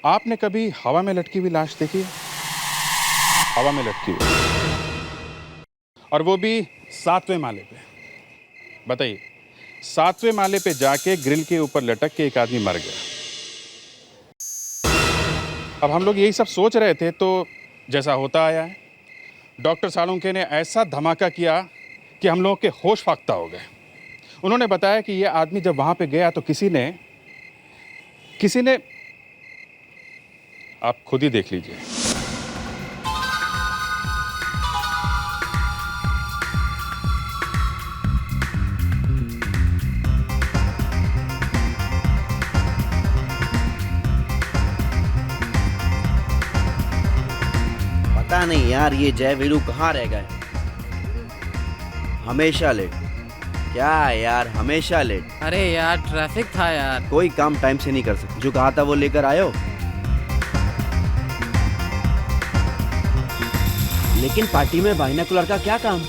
आपने कभी हवा में लटकी हुई लाश देखी है? हवा में लटकी हुई, और वो भी 7वें माले पे। बताइए, 7वें माले पे जाके ग्रिल के ऊपर लटक के एक आदमी मर गया। अब हम लोग यही सब सोच रहे थे तो जैसा होता आया है, डॉक्टर सालुंके ने ऐसा धमाका किया कि हम लोगों के होश फाख्ता हो गए। उन्होंने बताया कि ये आदमी जब वहां पे गया तो किसी ने आप खुद ही देख लीजिए। पता नहीं यार, ये जय वीरू कहाँ रह गए। हमेशा लेट। क्या यार, हमेशा लेट। अरे यार ट्रैफिक था यार। कोई काम टाइम से नहीं कर सकते। जो कहा था वो लेकर आयो। लेकिन पार्टी में बाइनोकुलर का क्या काम?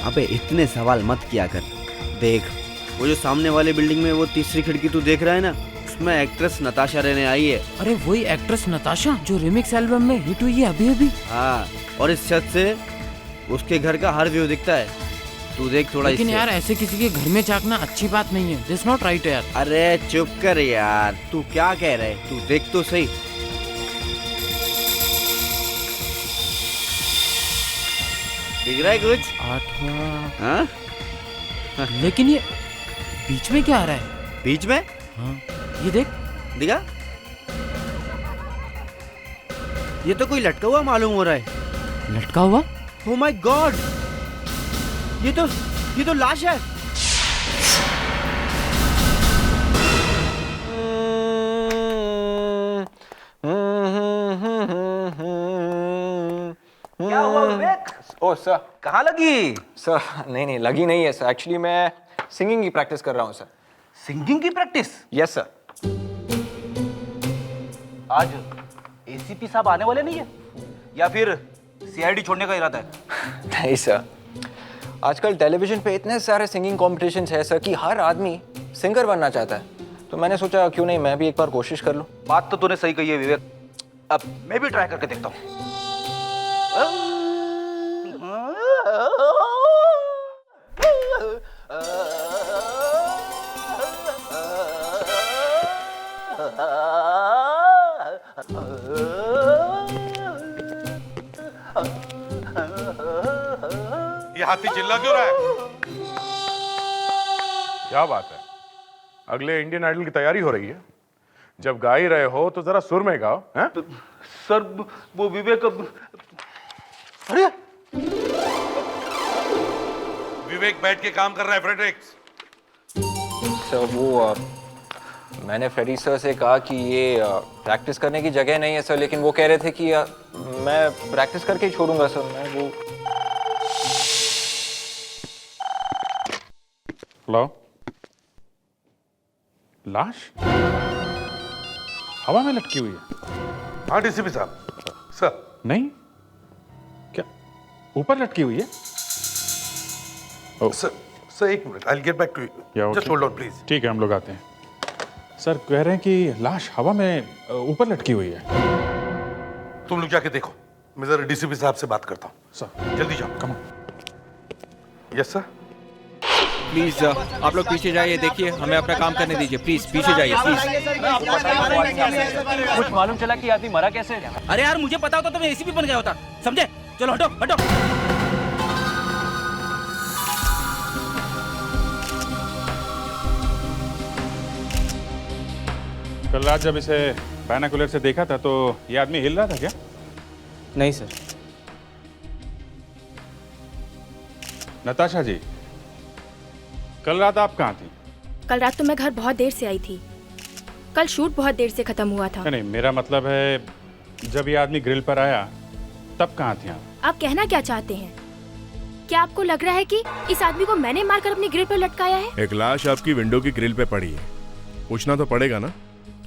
अबे इतने सवाल मत किया कर। देख, वो जो सामने वाले बिल्डिंग में वो तीसरी खिड़की तू देख रहा है ना, उसमें एक्ट्रेस नताशा रहने आई है। अरे वही एक्ट्रेस नताशा जो रिमिक्स एल्बम में हिट हुई है अभी अभी। हाँ, और इस छत से उसके घर का हर व्यू दिखता है। तू देख थोड़ा। लेकिन यार ऐसे किसी के घर में झांकना अच्छी बात नहीं है। दिस नॉट राइट यार। अरे चुप कर यार, तू क्या कह रहे? तू देख तो सही। दिख रहा है कुछ? 8वां। हाँ? लेकिन ये बीच में क्या आ रहा है? बीच में? हाँ, ये देख। दिखा? ये तो कोई लटका हुआ मालूम हो रहा है। लटका हुआ? ओह माय गॉड, ये तो लाश है। क्या हुआ विवेक? ओह सर, कहाँ लगी? सर नहीं लगी नहीं है सर। एक्चुअली मैं सिंगिंग की प्रैक्टिस कर रहा हूँ सर। सिंगिंग की प्रैक्टिस? Yes sir. आज एसीपी साहब आने वाले नहीं है या फिर सीआईडी छोड़ने का इरादा है? नहीं सर, आजकल टेलीविजन पे इतने सारे सिंगिंग कॉम्पिटिशन्स है सर कि हर आदमी सिंगर बनना चाहता है। तो मैंने सोचा क्यों नहीं मैं भी एक बार कोशिश कर लूँ। बात तो तूने सही कही है विवेक। अब मैं भी ट्राई करके देखता हूँ। ये हाथी चिल्ला क्यों रहा है? क्या बात है? अगले इंडियन आइडल की तैयारी हो रही है। जब गा ही रहे हो तो जरा सुर में गाओ। हैं? सर वो विवेक अरे विवेक बैठ के काम कर रहा है फ्रेडरिक्स। सर वो मैंने फ्रेडी सर से कहा कि ये प्रैक्टिस करने की जगह नहीं है सर, लेकिन वो कह रहे थे कि मैं प्रैक्टिस करके ही छोड़ूंगा सर। मैं वो हेलो, लाश हवा में लटकी हुई है? हाँ डीसीपी साहब। सर नहीं, क्या ऊपर लटकी हुई है? सर एक minute, I will get back to you. Just hold on please. ठीक है, हम लोग आते हैं। सर कह रहे हैं कि लाश हवा में ऊपर लटकी हुई है। तुम लोग जाके देखो, मैं जरा डीसीपी साहब से बात करता हूँ। सर जल्दी जाओ। Come on. Yes sir. Please आप लोग पीछे जाइए, देखिए हमें अपना काम करने दीजिए। प्लीज पीछे जाइए प्लीज। कुछ मालूम चला कि आदमी मरा कैसे? अरे यार मुझे पता होता तो मैं एसीपी बन गया होता, समझे? चलो हटो हटो। कल रात जब इसे बाइनोकुलर से देखा था तो ये आदमी हिल रहा था क्या? नहीं सर। नताशा जी, कल रात आप कहाँ थी? कल रात तो मैं घर बहुत देर से आई थी। कल शूट बहुत देर से खत्म हुआ था। नहीं, मेरा मतलब है जब ये आदमी ग्रिल पर आया तब कहाँ थी आप? आप कहना क्या चाहते हैं? क्या आपको लग रहा है कि इस आदमी को मैंने मारकर अपनी ग्रिल पर लटकाया है? एक लाश आपकी विंडो की ग्रिल पे पड़ी है, पूछना तो पड़ेगा ना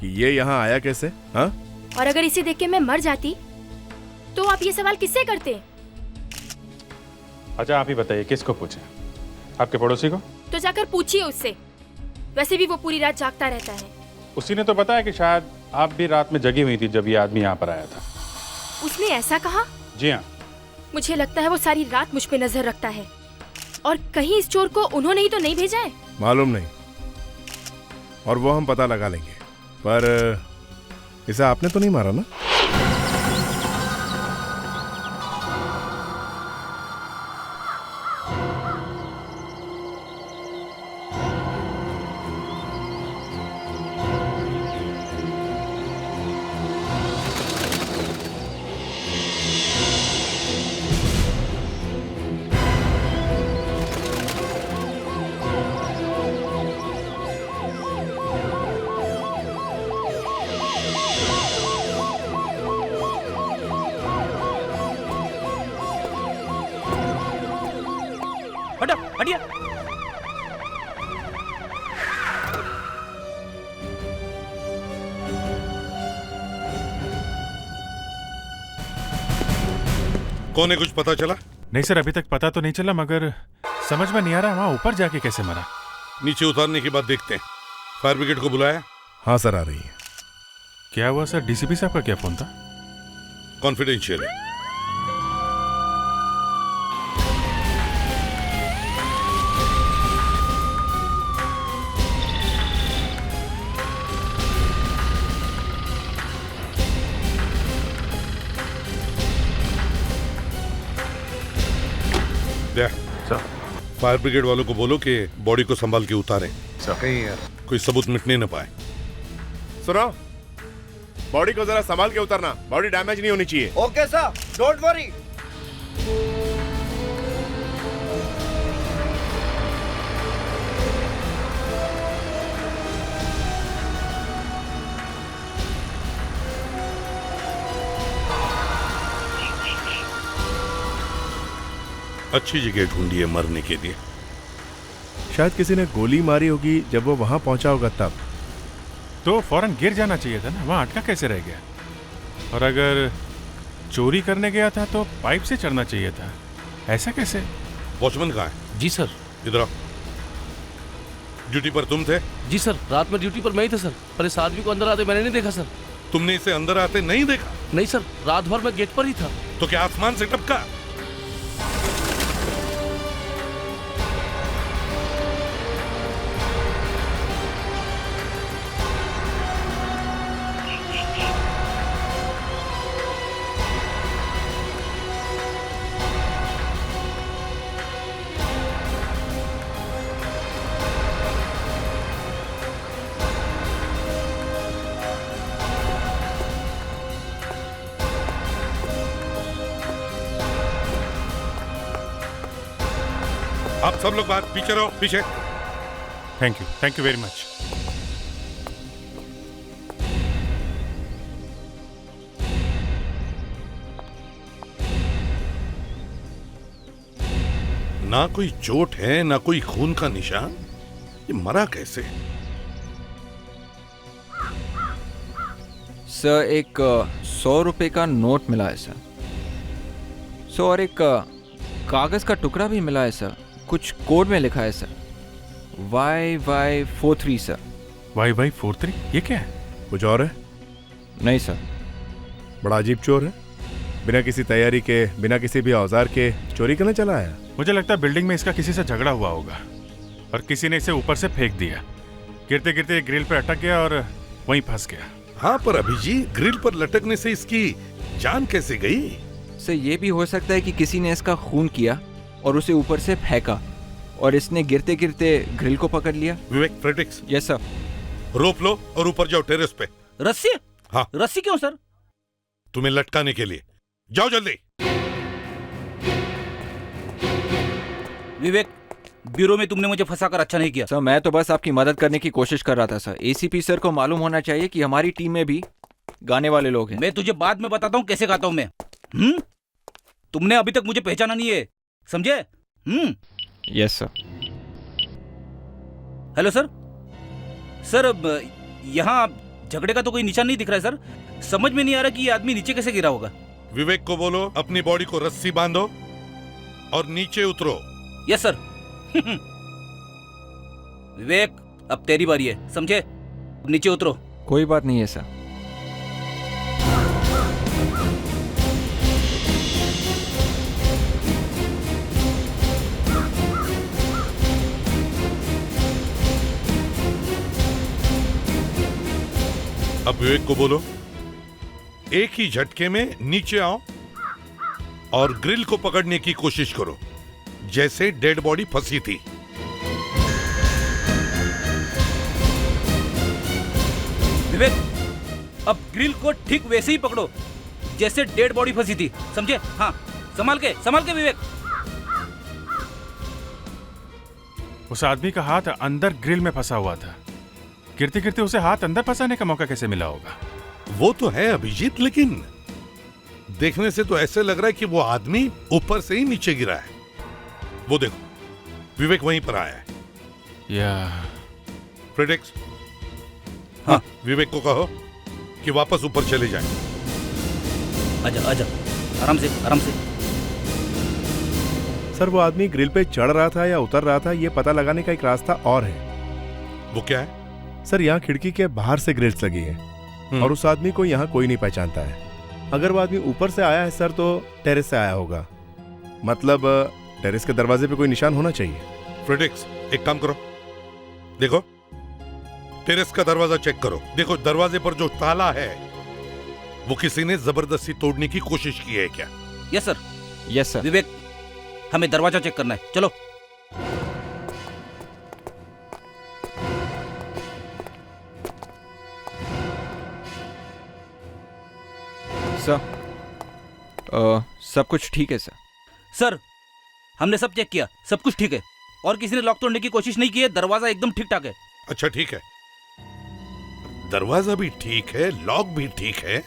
कि ये यहाँ आया कैसे? हाँ? और अगर इसे देख के मैं मर जाती तो आप ये सवाल किससे करते? अच्छा आप ही बताइए, किसको पूछे? आपके पड़ोसी को? तो जाकर पूछिए उससे। वैसे भी वो पूरी रात जागता रहता है। उसी ने तो बताया कि शायद आप भी रात में जगी हुई थी जब ये आदमी यहाँ पर आया था। उसने ऐसा कहा? जी हाँ। मुझे लगता है वो सारी रात मुझ पे नजर रखता है, और कहीं इस चोर को उन्होंने ही तो नहीं भेजा है। मालूम नहीं, और वो हम पता लगा लेंगे, पर इसे आपने तो नहीं मारा ना? हटो, हटिए। कौन है, कुछ पता चला? नहीं सर, अभी तक पता तो नहीं चला, मगर समझ में नहीं आ रहा वहां ऊपर जाके कैसे मरा। नीचे उतारने के बाद देखते हैं। फायर ब्रिगेड को बुलाया? हाँ सर, आ रही है। क्या हुआ सर? डीसीपी साहब का क्या फोन था? कॉन्फिडेंशियल है। सर। फायर ब्रिगेड वालों को बोलो कि बॉडी को संभाल के उतारें, सर। कोई सबूत मिटने न पाए। सुनो, बॉडी को जरा संभाल के उतारना, बॉडी डैमेज नहीं होनी चाहिए। Okay sir, don't worry. अच्छी जगह ढूंढी है मरने के लिए। शायद किसी ने गोली मारी होगी जब वो वहां पहुंचा होगा तब। तो फौरन गिर जाना चाहिए था ना, वहां अटका कैसे रह गया? और अगर चोरी करने गया था तो पाइप से चढ़ना चाहिए था, ऐसा कैसे? वॉचमैन कहाँ है? जी सर। इधर आओ। ड्यूटी पर तुम थे? जी सर, रात में ड्यूटी पर मैं ही था सर, पर इस आदमी को अंदर आते मैंने नहीं देखा सर। तुमने इसे अंदर आते नहीं देखा? नहीं सर, रात भर मैं गेट पर ही था। तो क्या आसमान से टपका? आप सब लोग बाहर, पीछे रहो, पीछे। Thank you very much. ना कोई चोट है, ना कोई खून का निशान। ये मरा कैसे? सर, एक 100 रुपए का नोट मिला है सर। और एक कागज का टुकड़ा भी मिला है सर, कुछ कोड में लिखा है सर, YY43 सर। YY43? ये क्या है? कुछ और है? नहीं सर। बड़ा अजीब चोर है, बिना किसी तैयारी के, बिना किसी भी औजार के चोरी करने चला आया। मुझे लगता है बिल्डिंग में इसका किसी से झगड़ा हुआ होगा और किसी ने इसे ऊपर से फेंक दिया। गिरते गिरते ग्रिल पे अटक गया और वहीं फंस गया। हाँ, पर अभी जी ग्रिल पर लटकने से इसकी जान कैसे गई? सर, ये भी हो सकता है कि किसी ने इसका खून किया और उसे ऊपर से फेंका और इसने गिरते गिरते ग्रिल को पकड़ लिया। विवेक, फ्रेडिक्स। Yes sir. रोप लो और ऊपर जाओ टेरेस पे। रस्सी? हाँ। रस्सी क्यों सर? तुम्हें लटकाने के लिए। जाओ जल्दी। विवेक, ब्यूरो में तुमने मुझे फंसाकर अच्छा नहीं किया। सर, मैं तो बस आपकी मदद करने की कोशिश कर रहा था सर। एसीपी सर को मालूम होना चाहिए कि हमारी टीम में भी गाने वाले लोग हैं। मैं तुझे बाद में बताता हूँ कैसे गाता हूँ मैं। तुमने अभी तक मुझे पहचाना नहीं है, समझे? Yes sir. Hello sir. Sir, अब यहाँ झगड़े का तो कोई निशान नहीं दिख रहा है सर। समझ में नहीं आ रहा कि ये आदमी नीचे कैसे गिरा होगा। विवेक को बोलो अपनी बॉडी को रस्सी बांधो और नीचे उतरो। Yes sir. विवेक, अब तेरी बारी है, समझे? अब नीचे उतरो। कोई बात नहीं है सर। विवेक को बोलो एक ही झटके में नीचे आओ और ग्रिल को पकड़ने की कोशिश करो जैसे डेड बॉडी फंसी थी। विवेक, अब ग्रिल को ठीक वैसे ही पकड़ो जैसे डेड बॉडी फंसी थी, समझे? हाँ, संभाल के विवेक। उस आदमी का हाथ अंदर ग्रिल में फंसा हुआ था। गिरते गिरते उसे हाथ अंदर फंसाने का मौका कैसे मिला होगा? वो तो है अभिजीत, लेकिन देखने से तो ऐसे लग रहा है कि वो आदमी ऊपर से ही नीचे गिरा है। वो देखो, विवेक वहीं पर आया है। या फ्रेडेक्स, हाँ, विवेक को कहो कि वापस ऊपर चले जाएं। आजा, आराम से। सर, वो आदमी ग्रिल पे चढ़ रहा था या उतर रहा था, ये पता लगाने का एक रास्ता और है। वो क्या है? सर, यहाँ खिड़की के बाहर से ग्रिल्स लगी है और उस आदमी को यहाँ कोई नहीं पहचानता है। अगर वो आदमी ऊपर से आया है सर, तो टेरेस से आया होगा। मतलब टेरेस के दरवाजे पे कोई निशान होना चाहिए। फ्रेडेक्स, एक काम करो, देखो टेरेस का दरवाजा चेक करो। देखो दरवाजे पर जो ताला है वो किसी ने जबरदस्ती तोड़ने की कोशिश की है क्या? Yes sir. Yes sir. Vivek, हमें दरवाजा चेक करना है, चलो। सर, सब कुछ ठीक है सर, हमने सब चेक किया, सब कुछ ठीक है और किसी ने लॉक तोड़ने की कोशिश नहीं की है। दरवाजा एकदम ठीक ठाक है। अच्छा ठीक है, दरवाजा भी ठीक है, लॉक भी ठीक है,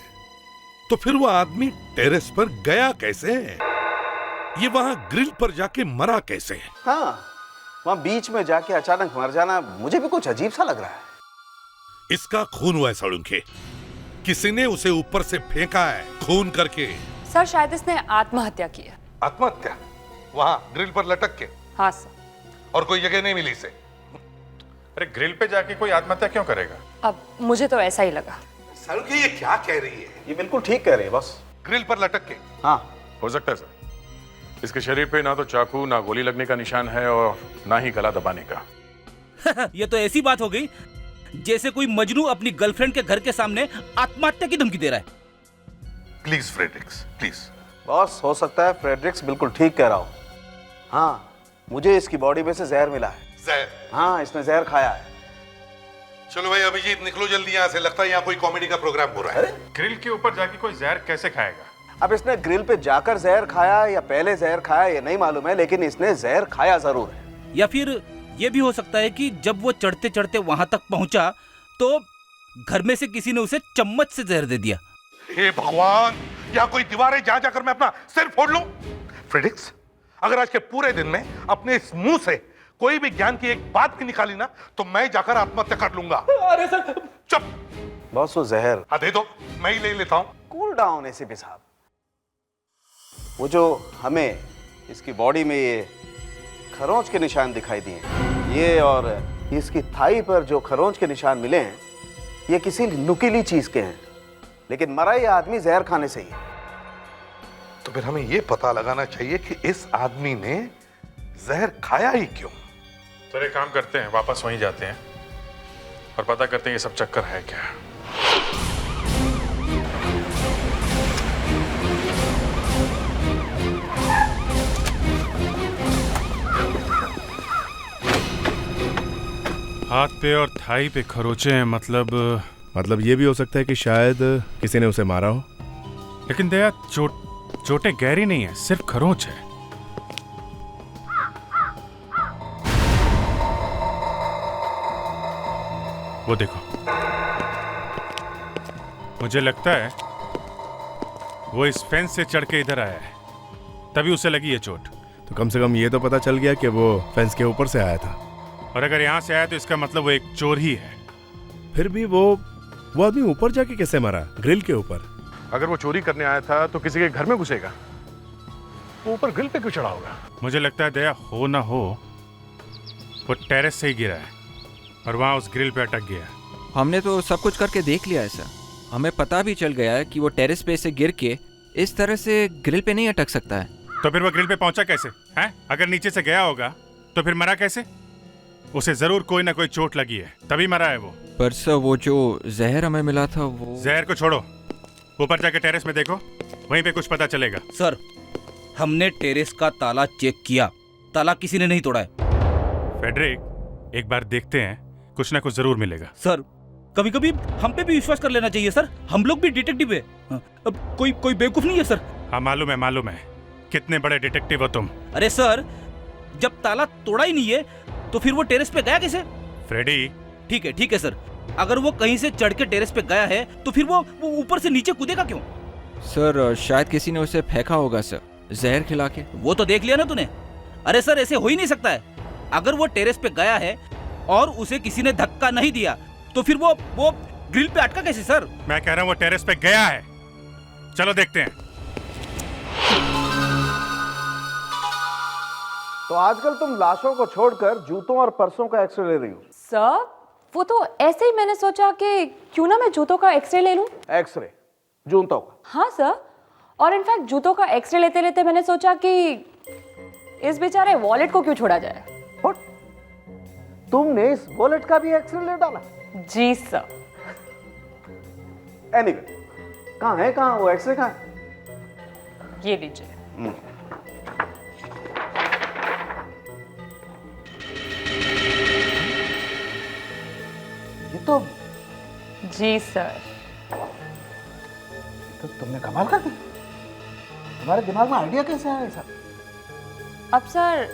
तो फिर वो आदमी टेरेस पर गया कैसे? ये वहां ग्रिल पर जाके मरा कैसे? हाँ, वहाँ बीच में जाके अचानक मर जाना मुझे भी कुछ अजीब सा लग रहा है। इसका खून हुआ है सड़ुंखे, किसी ने उसे ऊपर से फेंका है खून करके। सर, शायद इसने आत्महत्या की है। आत्महत्या? वहां ग्रिल पर लटक के? हाँ सर। और कोई जगह नहीं मिली इसे? अरे ग्रिल पे जाके कोई आत्महत्या क्यों करेगा? अब मुझे तो ऐसा ही लगा। सड़ुंखे, ये क्या कह रही है? ये बिल्कुल ठीक कह रहे हैं बस। ग्रिल पर लटक के? हाँ, हो सकता है सर। इसके शरीर पे ना तो चाकू, ना गोली लगने का निशान है और ना ही गला दबाने का। ये तो ऐसी बात हो गई जैसे कोई मजनू अपनी गर्लफ्रेंड के घर के सामने आत्महत्या की धमकी दे रहा है। Please Fredericks, please. बॉस, हो सकता है फ्रेडरिक्स बिल्कुल ठीक कह रहा हो। हाँ, मुझे इसकी बॉडी में से जहर मिला है। जहर? हाँ, इसने जहर खाया है। चलो भाई अभिजीत, निकलो जल्दी यहाँ से, लगता है यहाँ कोई कॉमेडी का प्रोग्राम हो रहा है। ग्रिल के ऊपर जाके कोई जहर कैसे खाएगा? अब इसने ग्रिल पे जाकर जहर खाया या पहले जहर खाया ये नहीं मालूम है, लेकिन इसने जहर खाया जरूर है। या फिर ये भी हो सकता है कि जब वो चढ़ते चढ़ते वहां तक पहुंचा तो घर में से किसी ने उसे चम्मच से जहर दे दिया। हे भगवान, यहाँ कोई दीवारें जा जाकर मैं अपना सिर फोड़ लूं? फ्रेडरिक्स, अगर आज के पूरे दिन में अपने इस मुंह से कोई भी ज्ञान की एक बात की निकाली ना तो मैं जाकर आत्महत्या कर लूंगा। अरे सर, चुप। बॉस, वो जहर हाँ दे दो, मैं ही ले लेता हूँ। कूल डाउन एसीपी साहब। वो जो हमें इसकी बॉडी में ये खरोंच के निशान दिखाई दिए, ये और इसकी थाई पर जो खरोंच के निशान मिले हैं, ये किसी नुकीली चीज के हैं, लेकिन मरा ये आदमी जहर खाने से ही है। तो फिर हमें ये पता लगाना चाहिए कि इस आदमी ने जहर खाया ही क्यों। तो एक काम करते हैं, वापस वहीं जाते हैं और पता करते हैं ये सब चक्कर है क्या। हाथ पे और थाई पे खरोचे हैं, मतलब ये भी हो सकता है कि शायद किसी ने उसे मारा हो। लेकिन दया, चोटें गहरी नहीं है, सिर्फ खरोंच है। वो देखो, मुझे लगता है वो इस फेंस से चढ़ के इधर आया है, तभी उसे लगी ये चोट। तो कम से कम ये तो पता चल गया कि वो फेंस के ऊपर से आया था। और अगर यहां से आया तो इसका मतलब वो एक चोर ही है। फिर भी वो आदमी ऊपर जाके कैसे मरा, ग्रिल के ऊपर? अगर वो चोरी करने आया था तो किसी के घर में घुसेगा, वो ऊपर ग्रिल पे क्यों चढ़ा होगा? मुझे लगता है दया, हो ना हो वो टेरेस से ही गिरा है और वहां उस ग्रिल पे अटक गया। हमने तो सब कुछ करके देख लिया है सर, हमें पता भी चल गया है कि वो टेरेस पे से गिर के इस तरह से ग्रिल पे नहीं अटक सकता है। तो फिर वो ग्रिल पे पहुंचा कैसे हैं? अगर नीचे से गया होगा तो फिर मरा कैसे? उसे जरूर कोई ना कोई चोट लगी है, तभी मरा है वो। पर सर वो जो जहर हमें मिला था वो जहर को छोड़ो, ऊपर जाके टेरेस में देखो, वहीं पे कुछ पता चलेगा। सर, हमने टेरेस का ताला चेक किया, ताला किसी ने नहीं तोड़ा है। फेडरिक, एक बार देखते हैं, कुछ ना कुछ जरूर मिलेगा। सर, कभी कभी हम पे भी विश्वास कर लेना चाहिए सर, हम लोग भी डिटेक्टिव है। अब कोई बेवकूफ नहीं है सर। हाँ मालूम है, कितने बड़े डिटेक्टिव हो तुम। अरे सर, जब ताला तोड़ा ही नहीं है तो फिर वो टेरेस पे गया कैसे? फ्रेडी, ठीक है सर, अगर वो कहीं से चढ़ के टेरेस पे गया है तो फिर वो ऊपर से नीचे कूदेगा क्यों? सर शायद किसी ने उसे फेंका होगा सर, जहर खिला के। वो तो देख लिया ना तूने। अरे सर, ऐसे हो ही नहीं सकता है। अगर वो टेरेस पे गया है और उसे किसी ने धक्का नहीं दिया तो फिर वो ग्रिल पे अटका कैसे सर? मैं कह रहा हूँ वो टेरेस पे गया है, चलो देखते हैं। तो आजकल तुम लाशों को छोड़कर जूतों और पर्सों का एक्सरे ले रही हो। सर, वो तो ऐसे ही मैंने सोचा कि क्यों ना मैं जूतों का एक्सरे ले लूं। एक्सरे जूतों का? हाँ सर, और इनफैक्ट जूतों का एक्सरे लेते लेते मैंने सोचा कि इस बेचारे वॉलेट को क्यों छोड़ा जाए। तुमने इस वॉलेट का भी एक्सरे ले डाला? जी सर। एनीवे, कहाँ वो एक्सरे कहाँ है? ये लीजिए। ये तो जी सर। तो तुमने कमाल कर दी। तुम्हारे दिमाग में आइडिया कैसे आया सर? अब सर,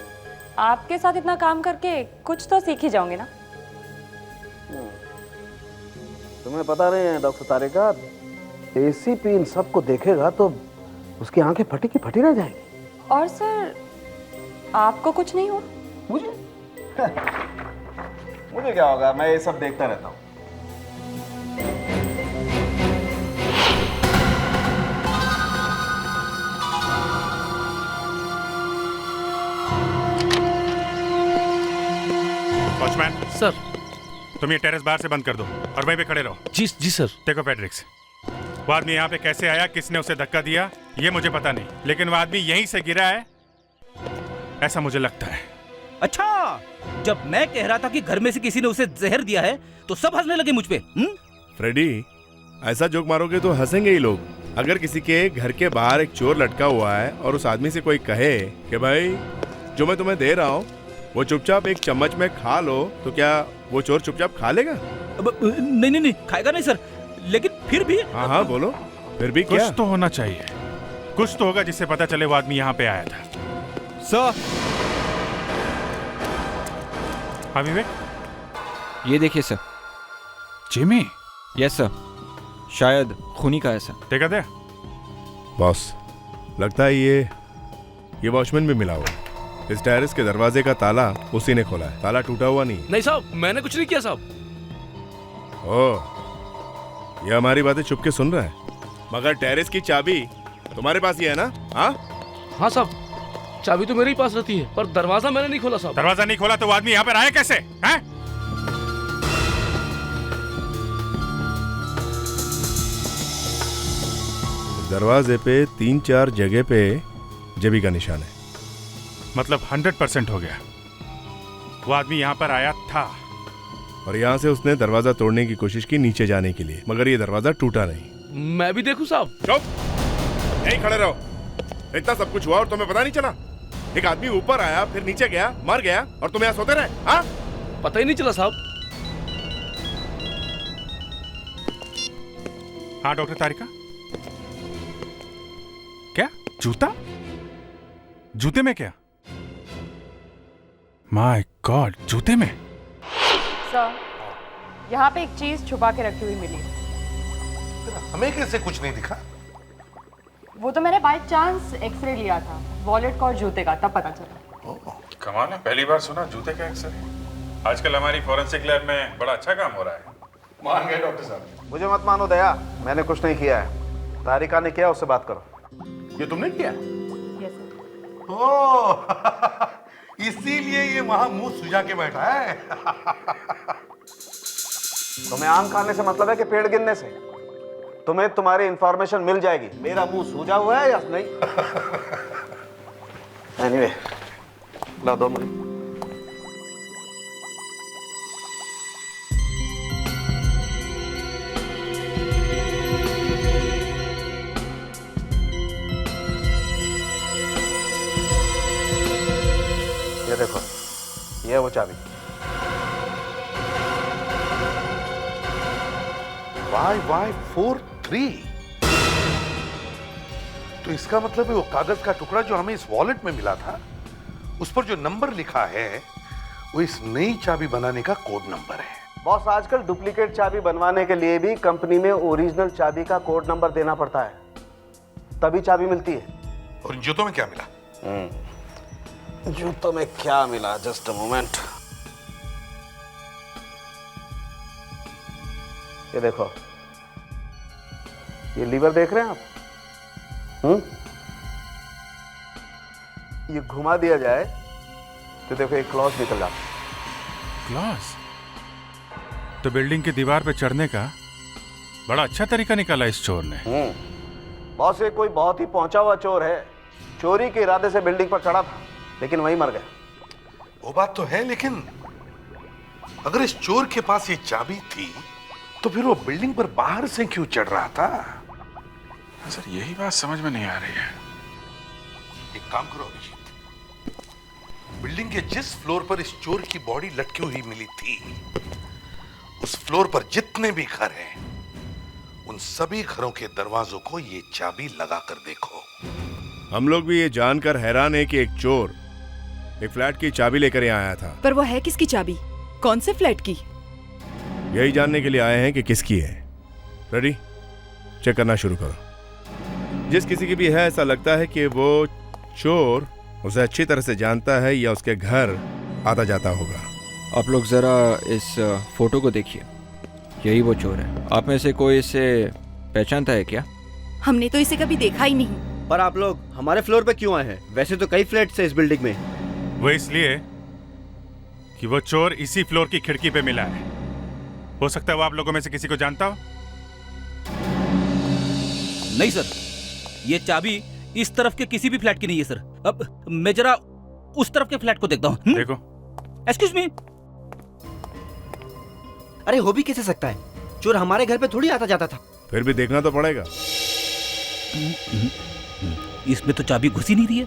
आपके साथ इतना काम करके कुछ तो सीख ही जाओगे ना। तुम्हें पता नहीं है डॉक्टर तारिका, एसीपी इन सबको देखेगा तो उसकी आंखें फटी की फटी रह जाएगी। और सर, आपको कुछ नहीं हुआ? मुझे क्या होगा, मैं ये सब देखता रहता हूँ। Watchman sir. तुम ये टेरेस बाहर से बंद कर दो और वहीं पे खड़े रहो। जी सर। देखो फेडरिक्स, वो आदमी यहाँ पे कैसे आया, किसने उसे धक्का दिया, ये मुझे पता नहीं, लेकिन वो आदमी यहीं से गिरा है, ऐसा मुझे लगता है। अच्छा, जब मैं कह रहा था कि घर में से किसी ने उसे जहर दिया है तो सब हंसने लगे मुझ पे। फ्रेडी, ऐसा जोक मारोगे तो हंसेंगे ही लोग। अगर किसी के घर के बाहर एक चोर लटका हुआ है और उस आदमी से कोई कहे कि भाई जो मैं तुम्हें दे रहा हूँ वो चुपचाप एक चम्मच में खा लो, तो क्या वो चोर चुपचाप खा लेगा? नहीं, खाएगा नहीं सर, लेकिन फिर भी। हाँ बोलो, फिर भी क्या? कुछ तो होना चाहिए, कुछ तो होगा जिससे पता चले वो आदमी यहाँ पे आया था। सर, हाँ विवेक, ये देखिए सर। जिमी? यस सर, शायद खूनी का है सर। देखा था बॉस, लगता है ये वॉचमैन भी मिला हुआ। इस टेरेस के दरवाजे का ताला उसी ने खोला है, ताला टूटा हुआ नहीं साहब, मैंने कुछ नहीं किया साहब। ओह, ये हमारी बातें चुप के सुन रहा है, मगर टेरेस की चाबी तुम्हारे पास ही है ना? हाँ साहब, चाबी तो मेरे ही पास रहती है, पर दरवाजा मैंने नहीं खोला साहब। दरवाजा नहीं खोला तो वो आदमी यहाँ पर आया कैसे? हैं? दरवाजे पे 3-4 जगह पे जेबी का निशान है। मतलब 100% हो गया, वो आदमी यहाँ पर आया था और यहाँ से उसने दरवाजा तोड़ने की कोशिश की नीचे जाने के लिए, मगर ये दरवाजा टूटा नहीं। मैं भी देखूं साहब? चुप, यहीं खड़े रहो। इतना सब कुछ हुआ और तुम्हें पता नहीं चला? एक आदमी ऊपर आया, फिर नीचे गया, मर गया, और तुम यहाँ सोते रहे? हाँ, पता ही नहीं चला साहब। हाँ डॉक्टर तारिका, क्या जूता? जूते में क्या? माय गॉड, जूते में? सर, यहाँ पे एक चीज छुपा के रखी हुई मिली। हमें कैसे कुछ नहीं दिखा? वो तो मैंने बाय चांस एक्सरे लिया था, वॉलेट का और जूते का, तब पता चला। कमाल है, पहली बार सुना जूते का एक्सरे। आजकल हमारी फॉरेंसिक लैब में बड़ा अच्छा काम हो रहा है। मान गए डॉक्टर साहब। मुझे मत मानो दया, मैंने कुछ नहीं किया है। तारिका ने किया, उससे बात करो। ये तुमने किया? Yes sir. ओह, इसीलिए ये वहां मुंह सुझा के बैठा है। तुम्हें आम खाने से मतलब है कि पेड़ गिनने से? तुम्हें तुम्हारी इंफॉर्मेशन मिल जाएगी। मेरा मुंह सूजा हुआ है या नहीं? एनीवे, ला दो मुझे। चाबी। YY43। तो इसका मतलब है वो कागज का टुकड़ा जो हमें इस वॉलेट में मिला था, उस पर जो नंबर लिखा है वो इस नई चाबी बनाने का कोड नंबर है। बॉस, आजकल डुप्लीकेट चाबी बनवाने के लिए भी कंपनी में ओरिजिनल चाबी का कोड नंबर देना पड़ता है, तभी चाबी मिलती है। और इन जूतों में क्या मिला? जूतों में क्या मिला? Just a moment. ये देखो, ये लीवर देख रहे हैं आप? ये घुमा दिया जाए तो देखो एक क्लॉज निकल जाता है। क्लॉज? तो बिल्डिंग की दीवार पे चढ़ने का बड़ा अच्छा तरीका निकाला इस चोर ने। बॉस, ये कोई बहुत ही पहुंचा हुआ चोर है। चोरी के इरादे से बिल्डिंग पर चढ़ा था, लेकिन वहीं मर गया। वो बात तो है, लेकिन अगर इस चोर के पास ये चाबी थी तो फिर वो बिल्डिंग पर बाहर से क्यों चढ़ रहा था? सर, यही बात समझ में नहीं आ रही है। एक काम करो अभिजीत, बिल्डिंग के जिस फ्लोर पर इस चोर की बॉडी लटकी हुई मिली थी, उस फ्लोर पर जितने भी घर हैं, उन सभी घरों के दरवाजों को ये चाबी लगा कर देखो। हम लोग भी ये जानकर हैरान है कि एक चोर एक फ्लैट की चाबी लेकर यहाँ आया था। पर वो है किसकी चाबी? कौन से फ्लैट की? यही जानने के लिए आए हैं कि किसकी है। रेडी? चेक करना शुरू करो। जिस किसी की भी है, ऐसा लगता है कि वो चोर उसे अच्छी तरह से जानता है या उसके घर आता जाता होगा। आप लोग ज़रा इस फोटो को देखिए, यही वो चोर है। आप में से कोई इसे पहचानता है क्या? हमने तो इसे कभी देखा ही नहीं। पर आप लोग हमारे फ्लोर पे क्यों आए हैं? वैसे तो कई फ्लैट्स हैं इस बिल्डिंग में। वो इसलिए कि वो चोर इसी फ्लोर की खिड़की पे मिला है। हो सकता है वो आप लोगों में से किसी को जानता हो। नहीं सर, ये चाबी इस तरफ के किसी भी फ्लैट की नहीं है सर। अब मैं जरा उस तरफ के फ्लैट को देखता हूँ। देखो। Excuse me. अरे हो भी कैसे सकता है? चोर हमारे घर पे थोड़ी आता जाता था। फिर भी देखना तो पड़ेगा। इसमें तो चाबी घुस ही नहीं रही है।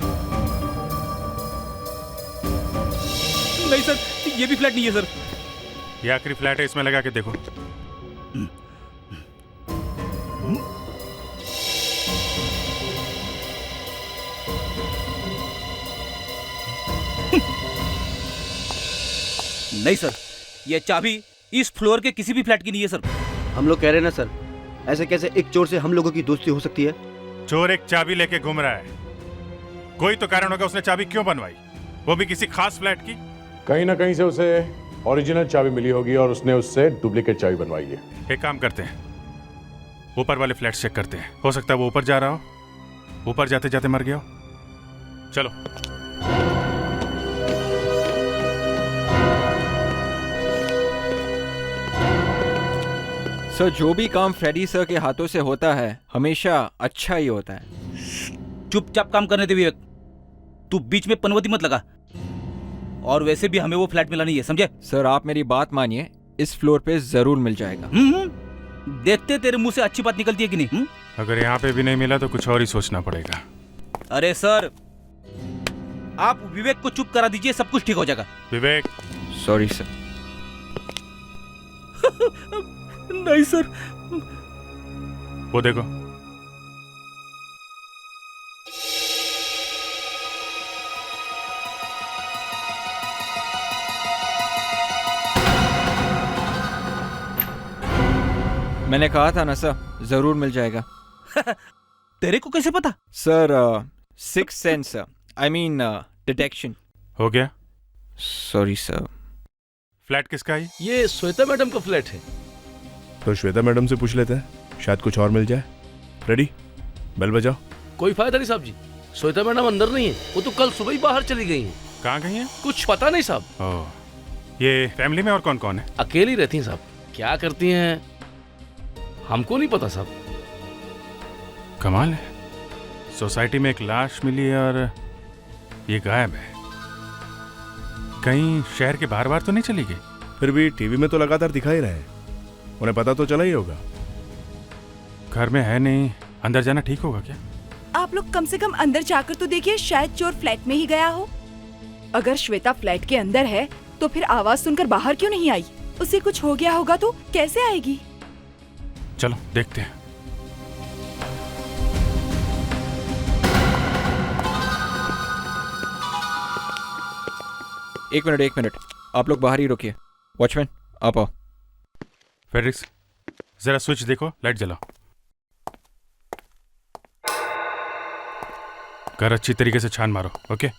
नहीं सर, ये भी फ्लैट नहीं है सर। ये आखिरी फ्लैट है, इसमें लगा के देखो। नहीं सर, ये चाबी इस फ्लोर के किसी भी फ्लैट की नहीं है सर। हम लोग कह रहे हैं ना सर, ऐसे कैसे एक चोर से हम लोगों की दोस्ती हो सकती है? चोर एक चाबी लेके घूम रहा है, कोई तो कारण होगा उसने चाबी क्यों बनवाई, वो भी किसी खास फ्लैट की। कहीं ना कहीं से उसे ओरिजिनल चाबी मिली होगी और उसने उससे डुप्लीकेट चाबी बनवाई है। एक काम करते हैं, ऊपर वाले फ्लैट चेक करते हैं। हो सकता है वो ऊपर जा रहा हो, ऊपर जाते जाते मर गया हो। चलो। सर, जो भी काम फ्रेडी सर के हाथों से होता है हमेशा अच्छा ही होता है। चुपचाप काम करने दे विवेक, तू बीच में पनवती मत लगा। और वैसे भी हमें वो फ्लैट मिला नहीं है, समझे? सर, आप मेरी बात मानिए, इस फ्लोर पे जरूर मिल जाएगा। देखते तेरे मुंह से अच्छी बात निकलती है कि नहीं। अगर यहाँ पे भी नहीं मिला तो कुछ और ही सोचना पड़ेगा। अरे सर, आप विवेक को चुप करा दीजिए, सब कुछ ठीक हो जाएगा। विवेक। Sorry sir. नहीं सर। वो देखो। मैंने कहा था ना सर, जरूर मिल जाएगा। तेरे को कैसे पता? Sir, six sense, I mean detection. हो गया? Sorry sir. फ्लैट किसका है? ये श्वेता मैडम का फ्लैट है। तो श्वेता मैडम से पूछ लेते हैं, शायद कुछ और मिल जाए। रेडी? बेल बजाओ। कोई फायदा नहीं साहब जी, श्वेता मैडम अंदर नहीं है, वो तो कल सुबह ही बाहर चली गई हैं। कहाँ गई हैं? कुछ पता नहीं साहब। ओह, ये फैमिली में और कौन कौन है? अकेली रहती हैं साहब, क्या करती हैं हमको नहीं पता साहब। कमाल है, सोसाइटी में एक लाश मिली है और ये गायब है। कहीं शहर के बाहर बाहर तो नहीं चली गई? फिर भी टीवी में तो लगातार दिखाई रहे, उन्हें पता तो चला ही होगा। घर में है नहीं, अंदर जाना ठीक होगा क्या? आप लोग कम से कम अंदर जाकर तो देखिए, शायद चोर फ्लैट में ही गया हो। अगर श्वेता फ्लैट के अंदर है तो फिर आवाज सुनकर बाहर क्यों नहीं आई? उसे कुछ हो गया होगा तो कैसे आएगी? चलो देखते हैं। एक मिनट, आप लोग बाहर ही रुकिए। वॉचमैन आप आओ। फेड्रिक्स जरा स्विच देखो, लाइट जलाओ। घर अच्छी तरीके से छान मारो। ओके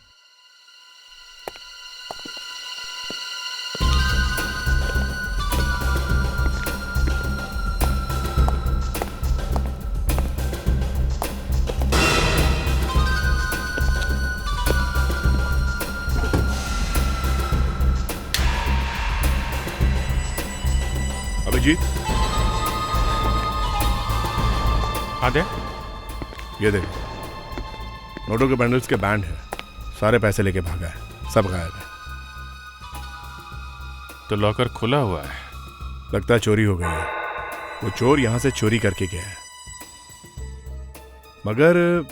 अभिजीत, हाँ दे। ये देख, नोटों के बंडल्स के बैंड है, सारे पैसे लेके भागा है, सब गायब है। तो लॉकर खुला हुआ है। लगता है चोरी हो गई है। वो चोर यहां से चोरी करके गया है, मगर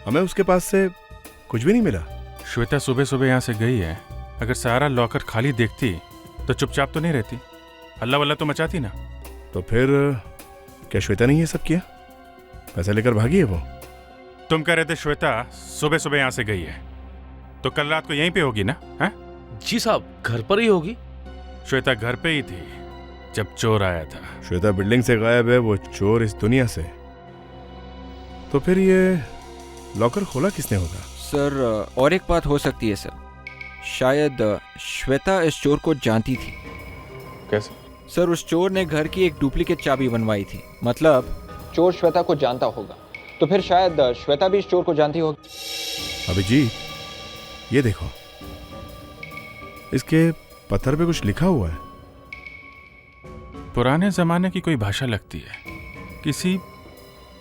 हमें उसके पास से कुछ भी नहीं मिला। श्वेता सुबह सुबह यहाँ से गई है। अगर सारा लॉकर खाली देखती तो चुपचाप तो नहीं रहती, हल्ला वल्ला तो मचाती ना। तो फिर क्या श्वेता ने ये सब किया? पैसे लेकर भागी है वो? तुम कह रहे थे श्वेता सुबह सुबह यहाँ से गई है, तो कल रात को यहीं पे होगी ना? हैं? जी साहब, घर पर ही होगी। श्वेता घर पे ही थी जब चोर आया था। श्वेता बिल्डिंग से गायब है, वो चोर इस दुनिया से। तो फिर ये लॉकर खोला किसने होगा? सर और एक बात हो सकती है सर, शायद श्वेता इस चोर को जानती थी। कैसे? सर उस चोर ने घर की एक डुप्लीकेट चाबी बनवाई थी, मतलब चोर श्वेता को जानता होगा, तो फिर शायद श्वेता भी इस चोर को जानती होगी। अभिजीत, ये देखो, इसके पत्थर पे कुछ लिखा हुआ है। पुराने जमाने की कोई भाषा लगती है, किसी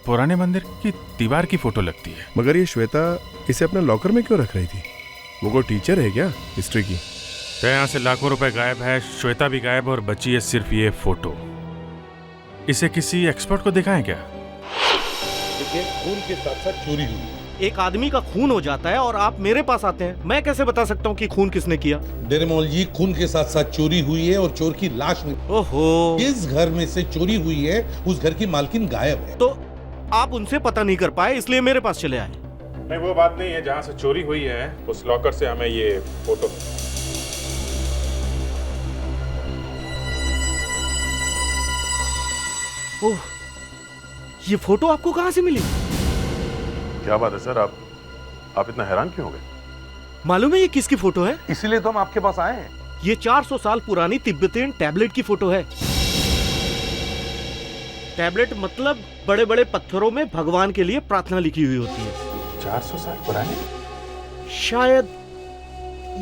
पुराने मंदिर की दीवार की फोटो लगती है। मगर ये श्वेता इसे अपने लॉकर में क्यों रख रही थी? वो कोई टीचर है क्या हिस्ट्री की? तो यहाँ से लाखों रुपए गायब है, श्वेता भी गायब, और बची है सिर्फ ये फोटो। इसे किसी एक्सपर्ट को दिखाएं क्या? खून के साथ साथ चोरी हुई। एक आदमी का खून हो जाता है और आप मेरे पास आते हैं, मैं कैसे बता सकता हूँ कि खून किसने किया? डेरेमोल जी, खून के साथ साथ चोरी हुई है और चोर की लाश में। ओहो, जिस घर में से चोरी हुई है उस घर की मालकिन गायब है। तो आप उनसे पता नहीं कर पाए, इसलिए मेरे पास चले आए। नहीं, वो बात नहीं है। जहाँ से चोरी हुई है उस लॉकर से हमें ये फोटो। ओह, ये फोटो आपको कहाँ से मिली? क्या बात है सर, आप इतना हैरान क्यों हो गए? मालूम है ये किसकी फोटो है? इसीलिए तो हम आपके पास आए हैं। ये 400 साल पुरानी तिब्बतियन टैबलेट की फोटो है। टैबलेट मतलब बड़े बड़े पत्थरों में भगवान के लिए प्रार्थना लिखी हुई होती है। 400 साल पुरानी? शायद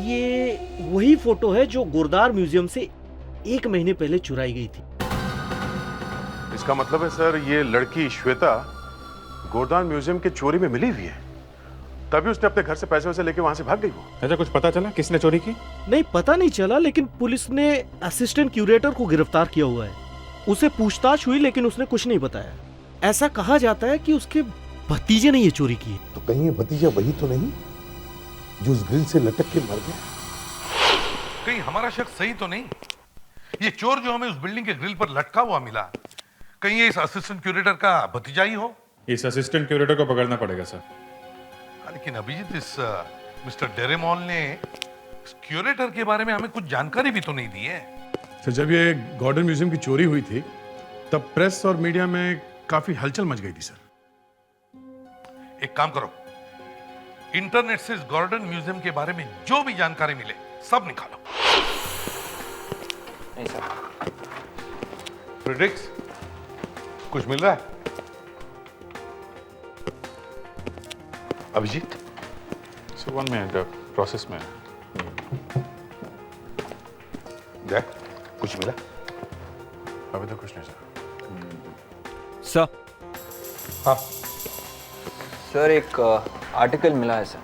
ये वही फोटो है जो गुरदार म्यूजियम से 1 महीने पहले चुराई गई थी। इसका मतलब है सर, ये लड़की श्वेता गोरदान म्यूजियम के चोरी में मिली हुई है, तभी उसने अपने घर से पैसे वैसे लेके वहां से भाग गई वो। अच्छा, कुछ पता चला किसने चोरी की? नहीं, पता नहीं चला, लेकिन पुलिस ने असिस्टेंट क्यूरेटर को गिरफ्तार किया हुआ है। उसे पूछताछ हुई लेकिन उसने कुछ नहीं बताया। ऐसा कहा जाता है कि उसके भतीजे ने ये चोरी की है। तो कहीं ये भतीजा वही तो नहीं जो उस ग्रिल से लटक के मर गया? कहीं हमारा शक सही तो नहीं? ये चोर जो हमें उस बिल्डिंग के ग्रिल पर लटका हुआ मिला, कहीं ये इस असिस्टेंट क्यूरेटर का भतीजा ही हो? इस असिस्टेंट क्यूरेटर को पकड़ना पड़ेगा सर। लेकिन अभिजीत, इस मिस्टर डेरेमोल ने इस क्यूरेटर के बारे में हमें कुछ जानकारी भी तो नहीं दी है। सर, जब ये गॉर्डन म्यूजियम की चोरी हुई थी तब प्रेस और मीडिया में काफी हलचल मच गई थी सर। एक काम करो, इंटरनेट से इस गॉर्डन म्यूजियम के बारे में जो भी जानकारी मिले सब निकालो। नहीं सर। फ्रेडरिक्स, कुछ मिल रहा है? अभिजीत, सर 1 मिनट, प्रोसेस में। देख, कुछ मिला? अभी तो कुछ नहीं सर। सर। हाँ सर, एक आर्टिकल मिला है सर।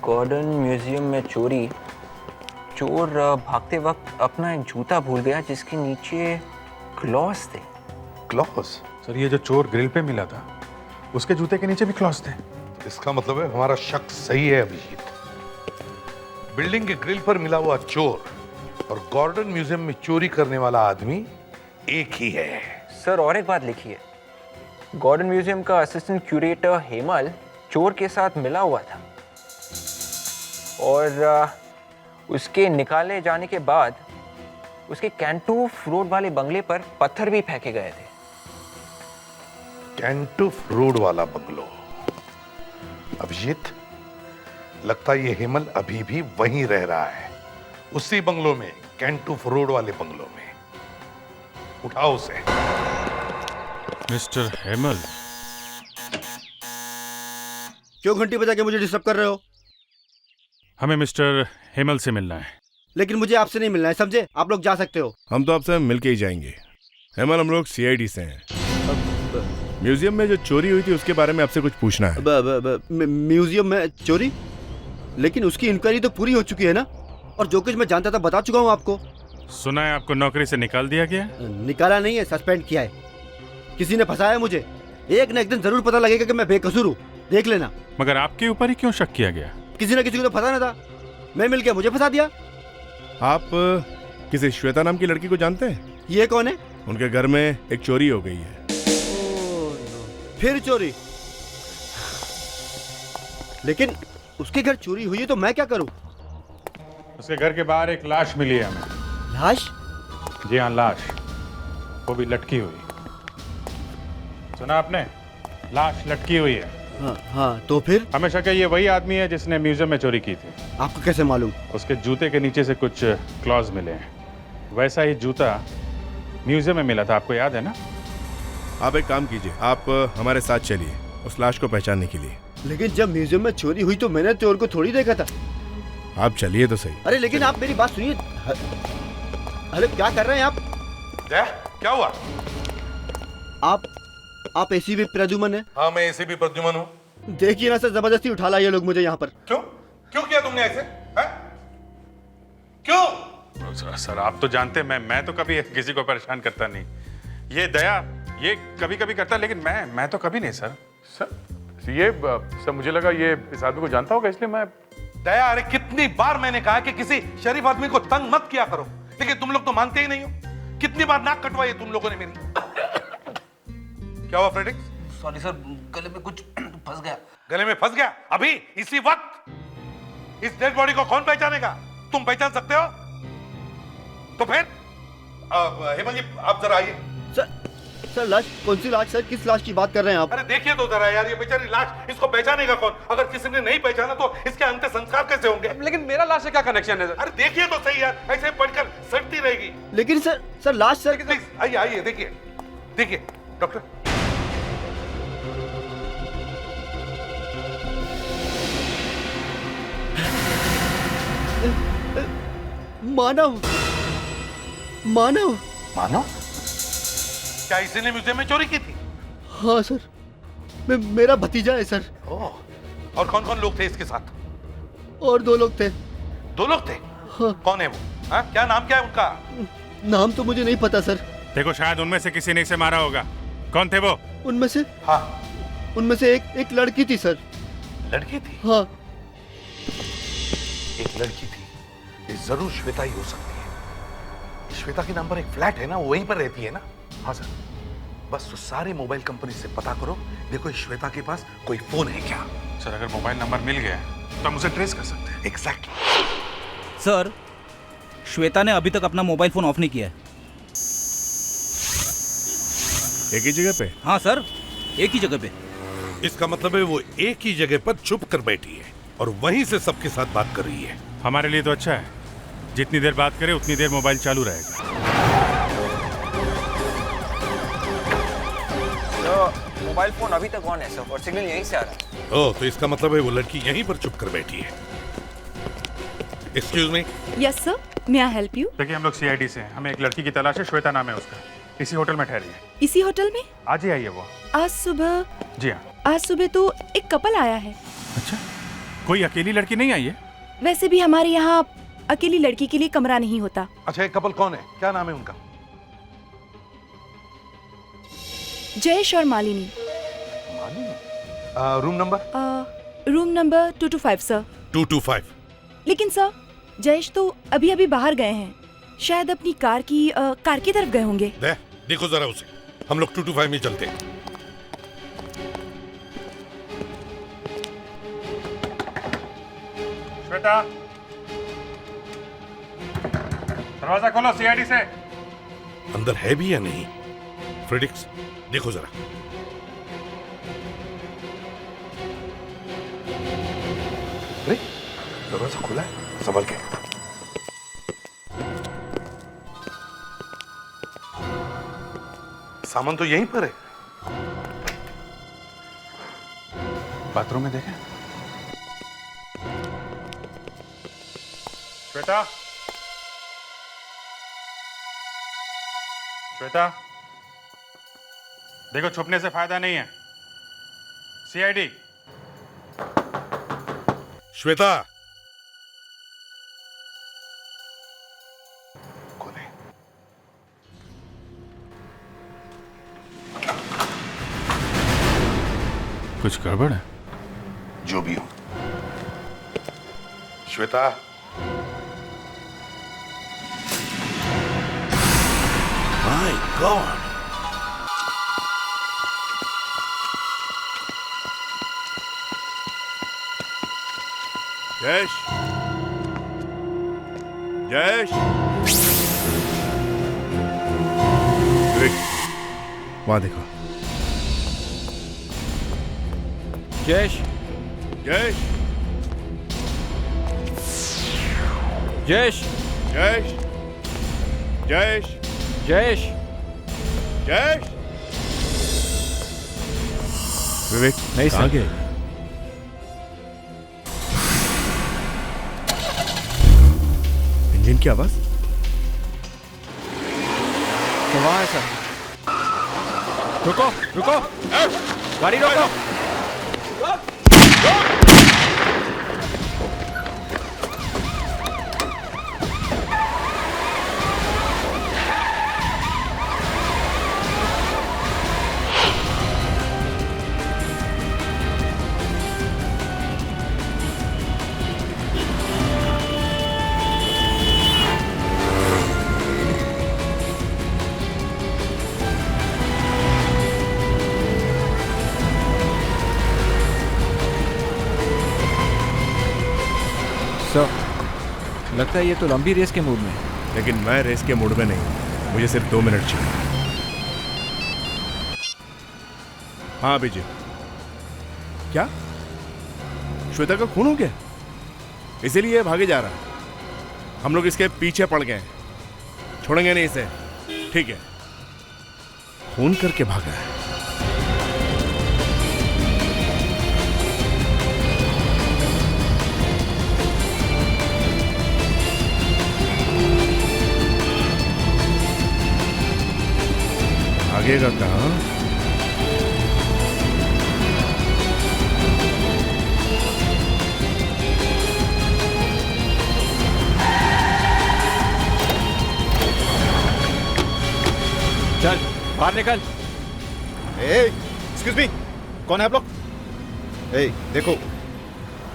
गॉर्डन म्यूजियम में चोरी। चोर भागते वक्त अपना एक जूता भूल गया जिसके नीचे क्लॉस थे। क्लॉस? सर, ये जो चोर ग्रिल पे मिला था उसके जूते के नीचे भी क्लॉस थे। इसका मतलब है हमारा शक सही है अभिजीत। बिल्डिंग के ग्रिल पर मिला हुआ चोर और गॉर्डन म्यूजियम में चोरी करने वाला आदमी एक ही है। सर और एक बात लिखी है, गॉर्डन म्यूजियम का असिस्टेंट क्यूरेटर हेमल चोर के साथ मिला हुआ था और उसके निकाले जाने के बाद उसके कैंटूफ रोड वाले बंगले पर पत्थर भी फेंके गए थे। कैंटूफ रोड वाला बंगलो। अभिजीत, लगता है ये हेमल अभी भी वहीं रह रहा है, उसी बंगलो में, कैंटूफ रोड वाले बंगलो में। उठाओ उसे। मिस्टर हेमल, क्यों घंटी बजा के मुझे डिस्टर्ब कर रहे हो? हमें मिस्टर हेमल से मिलना है। लेकिन मुझे आपसे नहीं मिलना है, समझे? आप लोग जा सकते हो। हम तो आपसे मिलके ही जाएंगे। हेमल, हम लोग सीआईडी से हैं। म्यूजियम में जो चोरी हुई थी उसके बारे में आपसे कुछ पूछना है। म्यूजियम में चोरी? लेकिन उसकी इंक्वायरी तो पूरी हो चुकी है ना, और जो कुछ मैं जानता था बता चुका हूँ आपको। सुना है आपको नौकरी से निकाल दिया गया? निकाला नहीं है, सस्पेंड किया है। किसी ने फंसाया मुझे। एक न एक दिन जरूर पता लगेगा कि मैं बेकसूर हूँ, देख लेना। मगर आपके ऊपर ही क्यों शक किया गया? किसी न किसी को तो फंसाना था, मैं मिल गया, मुझे फंसा दिया। आप किसी श्वेता नाम की लड़की को जानते हैं? ये कौन है? उनके घर में एक चोरी हो गई है। फिर चोरी? लेकिन उसके घर चोरी हुई है तो मैं क्या करूं? उसके घर के बाहर एक लाश मिली है हमें। लाश? जी हाँ, लाश, वो भी लटकी हुई। सुना आपने? लाश लटकी हुई है। हाँ, तो फिर? हमें शक है ये वही आदमी है जिसने म्यूजियम में चोरी की थी। आपको कैसे मालूम? उसके जूते के नीचे से कुछ क्लॉज मिले हैं। वैसा ही जूता म्यूजियम में मिला था, आपको याद है ना? आप एक काम कीजिए, आप हमारे साथ चलिए उस लाश को पहचानने के लिए। लेकिन जब म्यूजियम में चोरी हुई तो मैंने चोर को थोड़ी देखा था। आप चलिए तो सही। अरे लेकिन आप मेरी बात सुनिए। अरे क्या कर रहे हैं आप? क्या हुआ? आप एसीपी प्रद्युमन है? हाँ, मैं एसीपी प्रद्युमन हूँ। देखिए ना सर, जबरदस्ती उठा लाए ये लोग मुझे यहाँ पर। क्यों किया तुमने ऐसे? क्यों? सर आप तो जानते हैं मैं तो कभी किसी को परेशान करता नहीं। ये दया ये कभी कभी करता, लेकिन मैं तो कभी नहीं सर। सर मुझे लगा ये इस आदमी को जानता होगा, इसलिए मैं। दया, अरे कितनी बार मैंने कहा कि किसी शरीफ आदमी को तंग मत किया करो, लेकिन तुम लोग तो मानते ही नहीं हो। कितनी बार नाक कटवाई तुम लोगों ने मेरी। क्या हुआ फ्रेडिक्स? सॉरी सर, गले में कुछ फंस गया। गले में फंस गया? अभी इसी वक्त? इस डेड बॉडी को कौन पहचानेगा? तुम पहचान सकते हो? तो फिर हेमल जी, आप जरा आइए। सर लाश? कौन सी लाश सर? किस लाश की बात कर रहे हैं आप? अरे देखिए तो जरा यार, ये बेचारी लाश, इसको पहचानेगा कौन? अगर किसी ने नहीं पहचाना तो इसके अंतिम संस्कार कैसे होंगे? लेकिन मेरा लाश से क्या कनेक्शन है? अरे देखिए तो सही यार, ऐसे पढ़कर सड़ती रहेगी। लेकिन सर लाश सर। आइए आइए, देखिए डॉक्टर। मानव? क्या इसी ने म्यूजियम में चोरी की थी? हाँ सर, मेरा भतीजा है सर। और कौन कौन लोग थे इसके साथ? और 2 लोग थे। 2 लोग थे? हाँ। कौन है वो? हाँ? क्या नाम क्या है उनका? नाम तो मुझे नहीं पता सर। देखो, शायद उनमें से किसी ने इसे मारा होगा। कौन थे वो? उनमें से? हाँ, उनमें से एक लड़की थी सर। लड़की थी? हाँ, एक लड़की थी। ये जरूर श्वेता ही हो सकती है। श्वेता के नाम पर एक फ्लैट है ना, वो वहीं पर रहती है ना? हाँ सर, बस तो सारे मोबाइल कंपनी से पता करो, देखो श्वेता के पास कोई फोन है क्या? सर अगर मोबाइल नंबर मिल गया तो हम उसे ट्रेस कर सकते हैं। एग्जैक्टली। सर, श्वेता ने अभी तक अपना मोबाइल फोन ऑफ नहीं किया है। एक ही जगह पे? हाँ सर, एक ही जगह पे। इसका मतलब है वो एक ही जगह पर छुप कर बैठी है और वहीं से सबके साथ बात कर रही है। हमारे लिए तो अच्छा है, जितनी देर बात करे उतनी देर मोबाइल चालू रहेगा। तो मोबाइल फोन अभी तक ऑन है सर, और सिग्नल यहीं से आ रहा है। ओह, तो इसका मतलब है वो लड़की यहीं पर छुप कर बैठी है। Excuse me. Yes sir, may I help you? देखिए, हम लोग सीआईडी से हैं, हमें एक लड़की की तलाश है, श्वेता नाम है उसका। इसी होटल में ठहरी है। इसी होटल में? आज ही आई है वो। आज सुबह? जी हाँ। आज सुबह तो एक कपल आया है। अच्छा, कोई अकेली लड़की नहीं आई है? वैसे भी हमारे यहाँ अकेली लड़की के लिए कमरा नहीं होता। अच्छा, एक कपल कौन है? क्या नाम है उनका? जयेश और Malini. Room number? Room number 225 sir. 225। लेकिन सर, जयेश तो अभी अभी बाहर गए हैं, शायद अपनी कार की तरफ गए होंगे। देखो जरा उसे, हम लोग 225 में चलते हैं। श्वेता, दरवाजा खोलो सीआईडी से। अंदर है भी या नहीं? फ्रेडिक्स, देखो जरा। अरे दरवाजा खुला है, संभल के। सामान तो यहीं पर है। बाथरूम में देखें। श्वेता, श्वेता, देखो छुपने से फायदा नहीं है। सीआईडी। श्वेता, कुछ गड़बड़ है? जो भी हो। श्वेता, माय गॉड, जयेश, जयेश, वहां देखो। जयेश, जयेश, जयेश, जयेश, जयेश, जयेश, जयेश। विवेक नहीं कहाँ सर। गए? इंजन की आवाज? तो वहाँ है सर। रुको, रुको, गाड़ी रोको। सर, लगता है ये तो लंबी रेस के मूड में है। लेकिन मैं रेस के मूड में नहीं, मुझे सिर्फ 2 मिनट चाहिए। हाँ अभिजीत, क्या श्वेता का खून हो गया? इसीलिए भागे जा रहा है। हम लोग इसके पीछे पड़ गए, छोड़ेंगे नहीं इसे। ठीक है, खून करके भागा है। भागेगा कहाँ? चल बाहर निकल। एक्सक्यूज मी, कौन है आप लोग? ए, देखो,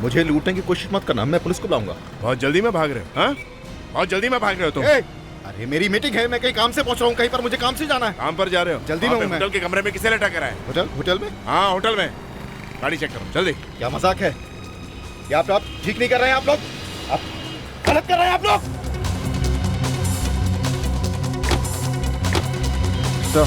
मुझे लूटने की कोशिश मत करना, मैं पुलिस को बुलाऊंगा। बहुत जल्दी में भाग रहे हो? हाँ, बहुत जल्दी में भाग रहे हो तुम? अरे मेरी मीटिंग है, मैं कहीं काम से पहुंच रहा हूँ, कहीं पर मुझे काम से जाना है। काम पर जा रहे हो? जल्दी में हूँ मैं। होटल के कमरे में किसे लटा कर आए? होटल में? हाँ होटल में। गाड़ी चेक करो जल्दी। क्या मजाक है? क्या आप ठीक नहीं कर रहे हैं? आप लोग आप गलत कर रहे हैं आप लोग। सर,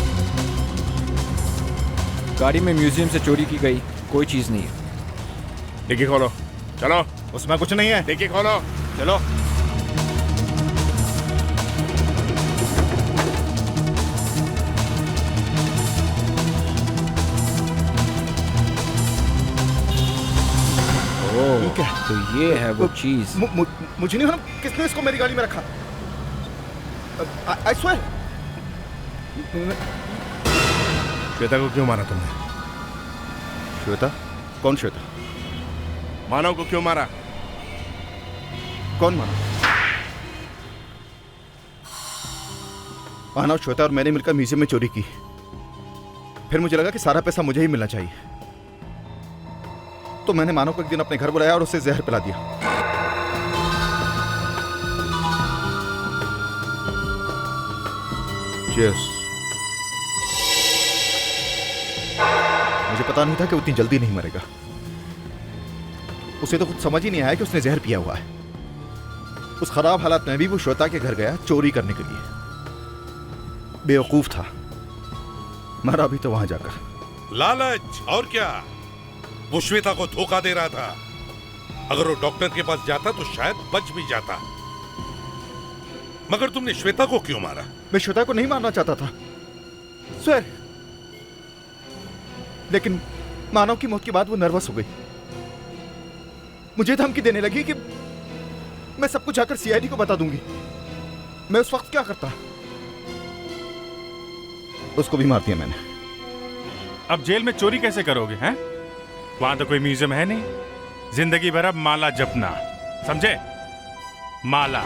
गाड़ी में म्यूजियम से चोरी की गई कोई चीज नहीं है। डिक्की खोलो, चलो। उसमें कुछ नहीं है। डिक्की खोलो, चलो। ठीक है, तो ये है वो चीज। मुझे नहीं मालूम किसने इसको मेरी गाड़ी में रखा। I swear। श्वेता को क्यों मारा तुमने? श्वेता? कौन श्वेता? मानव को क्यों मारा? कौन मानव? मानव, श्वेता और मैंने मिलकर म्यूजियम में चोरी की। फिर मुझे लगा कि सारा पैसा मुझे ही मिलना चाहिए, तो मैंने मानव को एक दिन अपने घर बुलाया और उसे जहर पिला दिया। Cheers. मुझे पता नहीं था कि उतनी जल्दी नहीं मरेगा। उसे तो कुछ समझ ही नहीं आया कि उसने जहर पिया हुआ है। उस खराब हालात में भी वो श्वेता के घर गया चोरी करने के लिए। बेवकूफ था, मरा भी तो वहां जाकर। लालच और क्या, वो श्वेता को धोखा दे रहा था। अगर वो डॉक्टर के पास जाता तो शायद बच भी जाता। मगर तुमने श्वेता को क्यों मारा? मैं श्वेता को नहीं मारना चाहता था सर, लेकिन मानव की मौत के बाद वो नर्वस हो गई। मुझे धमकी देने लगी कि मैं सब कुछ जाकर सीआईडी को बता दूंगी। मैं उस वक्त क्या करता? उसको भी मार दिया मैंने। अब जेल में चोरी कैसे करोगे हैं? वहां तो कोई म्यूजियम है नहीं। जिंदगी भर अब माला जपना, समझे? माला।